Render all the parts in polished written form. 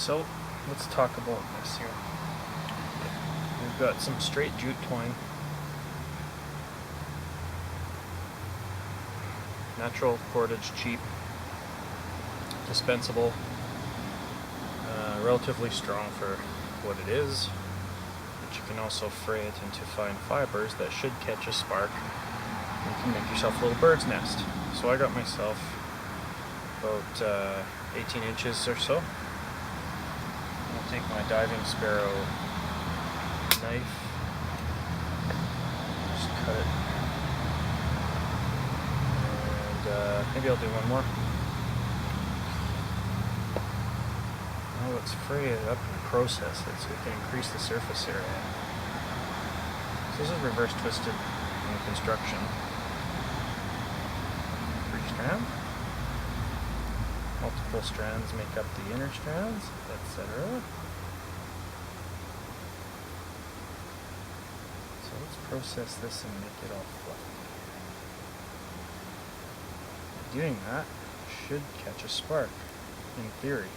So let's talk about this here. We've got some straight jute twine, natural cordage, cheap, dispensable, relatively strong for what it is, but you can also fray it into fine fibers that should catch a spark and you can make yourself a little bird's nest. So I got myself about 18 inches or so. I'll take my Diving Sparrow knife, just cut it, and maybe I'll do one more. Now let's fray it up and process it so we can increase the surface area. So this is reverse twisted in construction. 3 strands. Multiple strands make up the inner strands, etc. So let's process this and make it all fluffy. Doing that should catch a spark, in theory.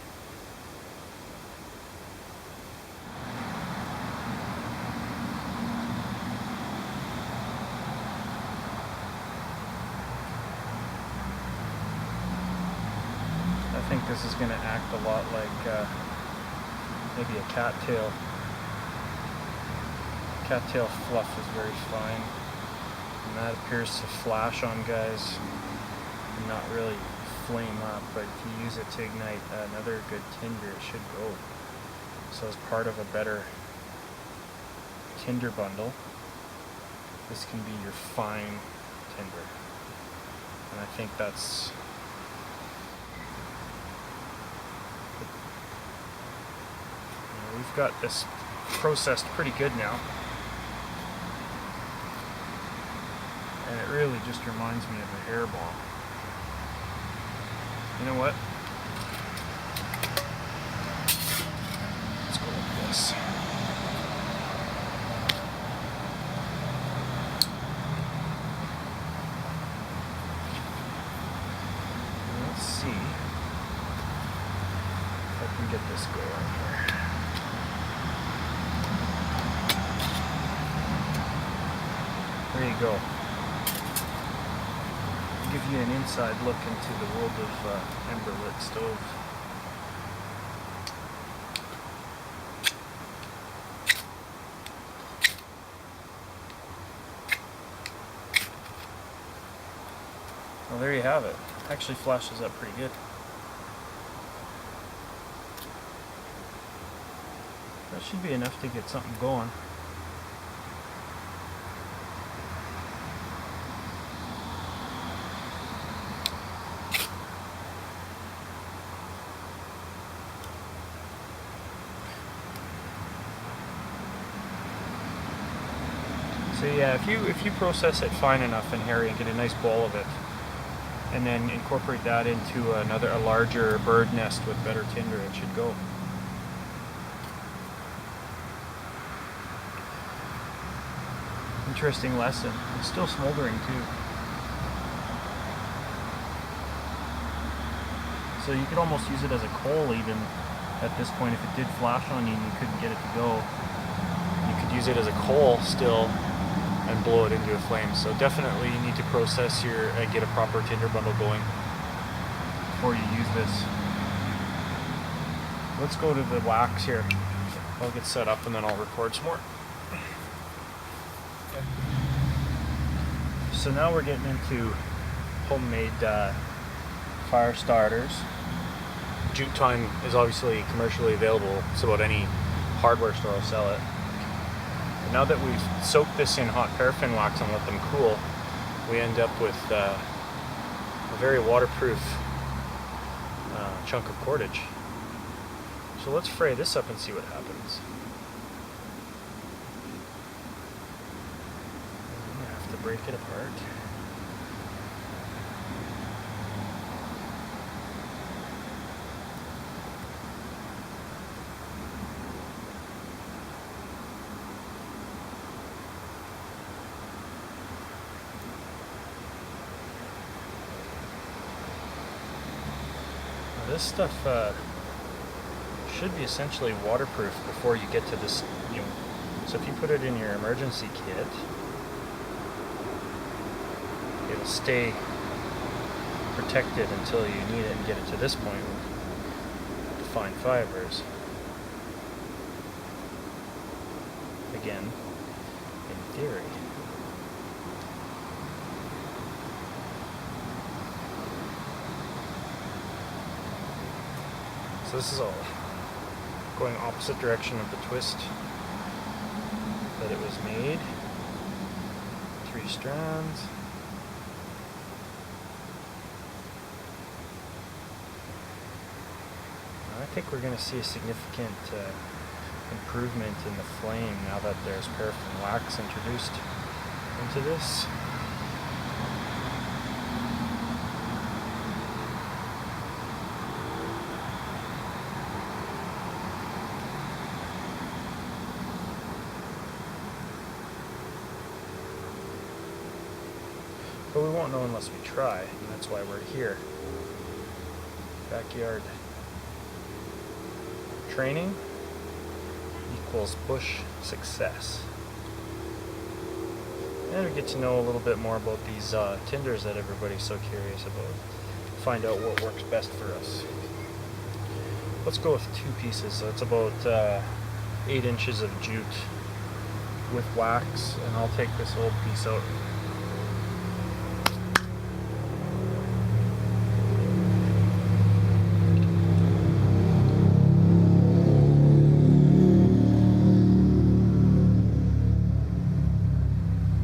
I think this is going to act a lot like maybe a cattail. Cattail fluff is very fine, and that appears to flash on guys and not really flame up, but if you use it to ignite another good tinder, it should go. So as part of a better tinder bundle, this can be your fine tinder, and I think that's we've got this processed pretty good now, and it really just reminds me of a hairball. You know what? Let's go with this. Let's see if I can get this going here. There you go. Give you an inside look into the world of ember lit stove. Well, there you have it. Actually flashes up pretty good. That should be enough to get something going. So yeah, if you process it fine enough and hairy and get a nice ball of it, and then incorporate that into a larger bird nest with better tinder, it should go. Interesting lesson. It's still smoldering too. So you could almost use it as a coal even at this point. If it did flash on you and you couldn't get it to go, you could use it as a coal still and blow it into a flame. So definitely you need to process your get a proper tinder bundle going before you use this. Let's go to the wax here. I'll get set up and then I'll record some more. Okay. So now we're getting into homemade fire starters. Jute twine is obviously commercially available, so about any hardware store will sell it. Now that we've soaked this in hot paraffin wax and let them cool, we end up with a very waterproof chunk of cordage. So let's fray this up and see what happens. I'm gonna have to break it apart. This stuff should be essentially waterproof before you get to this, so if you put it in your emergency kit, it'll stay protected until you need it and get it to this point with fine fibers. Again, in theory. So this is all going opposite direction of the twist that it was made. 3 strands. I think we're going to see a significant improvement in the flame now that there's paraffin wax introduced into this. But we won't know unless we try, and that's why we're here. Backyard training equals bush success. And we get to know a little bit more about these tinders that everybody's so curious about. Find out what works best for us. Let's go with 2 pieces. So it's about 8 inches of jute with wax, and I'll take this old piece out.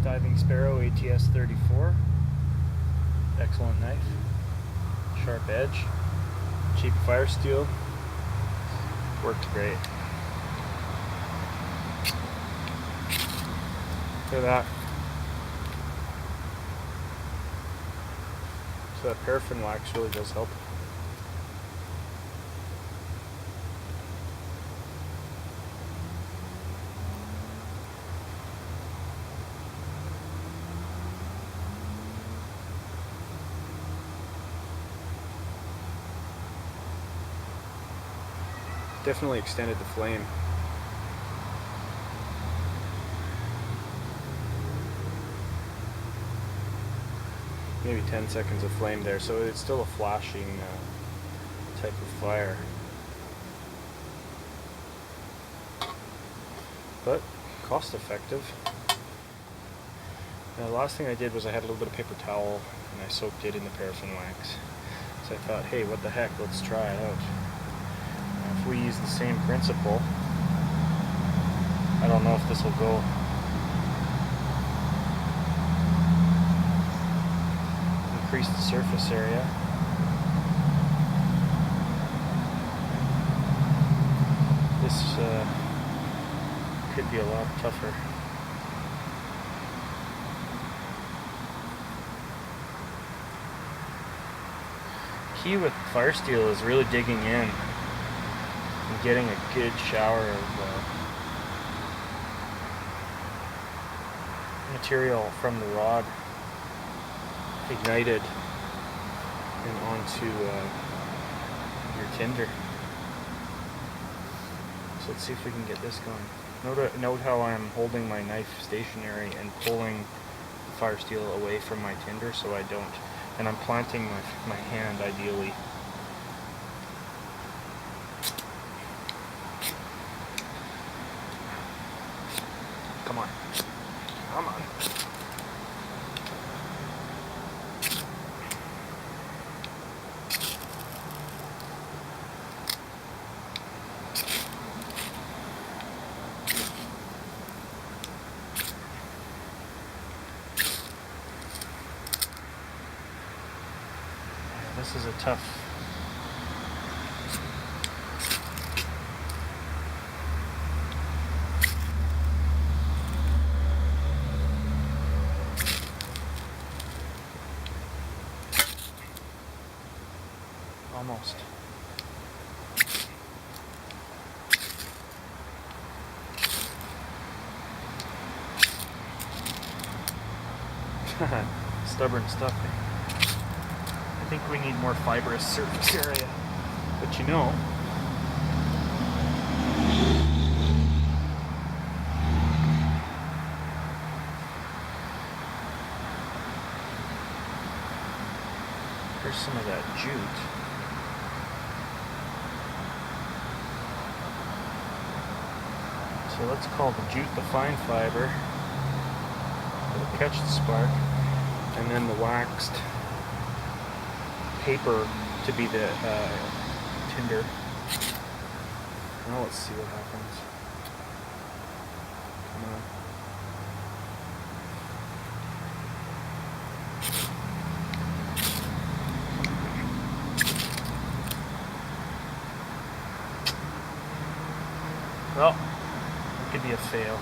Diving Sparrow ATS-34. Excellent knife. Sharp edge. Cheap fire steel. Worked great. Look at that. So that paraffin wax really does help. Definitely extended the flame. Maybe 10 seconds of flame there, so it's still a flashing type of fire. But cost effective. Now the last thing I did was I had a little bit of paper towel and I soaked it in the paraffin wax. So I thought, hey, what the heck, let's try it out. If we use the same principle, I don't know if this will go. Increase the surface area. This could be a lot tougher. Key with fire steel is really digging in and getting a good shower of material from the rod ignited and onto your tinder. So let's see if we can get this going. Note how I'm holding my knife stationary and pulling the fire steel away from my tinder so I don't, and I'm planting my hand ideally. Come on. Come on. This is a tough. Almost. Stubborn stuff. I think we need more fibrous surface area. But you know, Here's some of that jute. So let's call the jute the fine fiber. It'll catch the spark, and then the waxed paper to be the tinder. Now let's see what happens. Come on. Well, it could be a fail.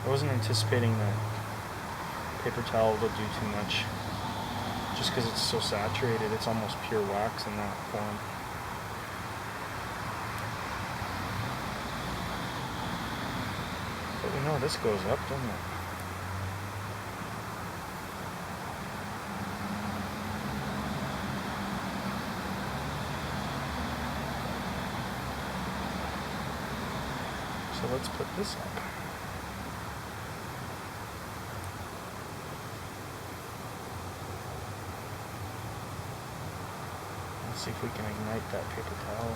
I wasn't anticipating that paper towel will do too much, just because it's so saturated. It's almost pure wax in that form. But we know this goes up, doesn't it? So let's put this up. Let's see if we can ignite that paper towel.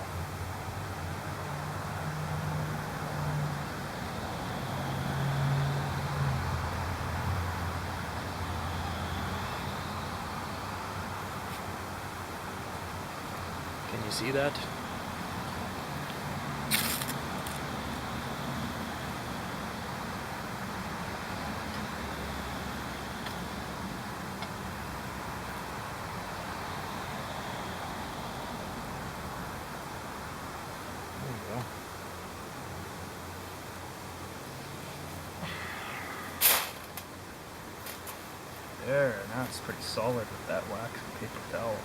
Can you see that? There, now it's pretty solid with that wax and paper towel.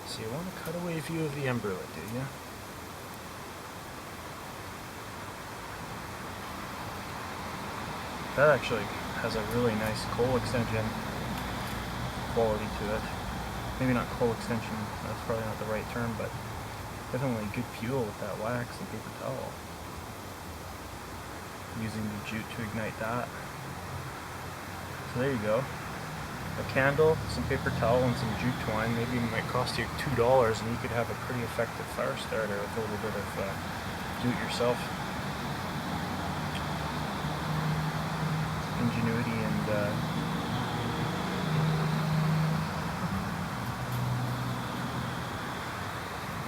So you want a cutaway view of the umbrella, do you? That actually has a really nice coal extension quality to it. Maybe not coal extension, that's probably not the right term, but definitely good fuel with that wax and paper towel. Using the jute to ignite that. So there you go. A candle, some paper towel, and some jute twine. Maybe it might cost you $2, and you could have a pretty effective fire starter with a little bit of do-it-yourself ingenuity and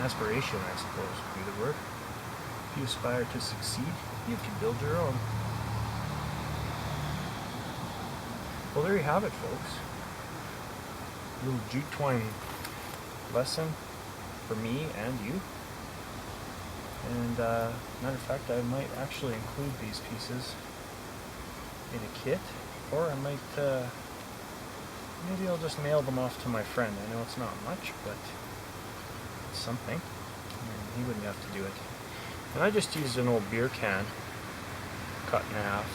aspiration, I suppose, would be the word. If you aspire to succeed, you can build your own. Well, there you have it, folks. A little jute twine lesson for me and you. And matter of fact, I might actually include these pieces in a kit, or I might maybe I'll just mail them off to my friend. I know it's not much, but it's something, and he wouldn't have to do it. And I just used an old beer can cut in half,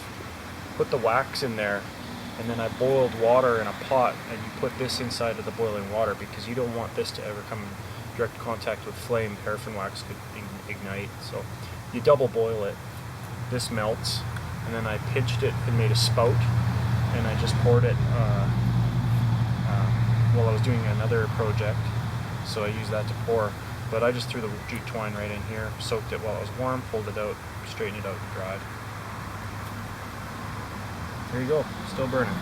put the wax in there, and then I boiled water in a pot, and you put this inside of the boiling water because you don't want this to ever come in direct contact with flame. Paraffin wax could ignite, so you double boil it. This melts, and then I pinched it and made a spout, and I just poured it while I was doing another project, so I used that to pour. But I just threw the jute twine right in here, soaked it while it was warm, pulled it out, straightened it out, and dried. There you go, still burning.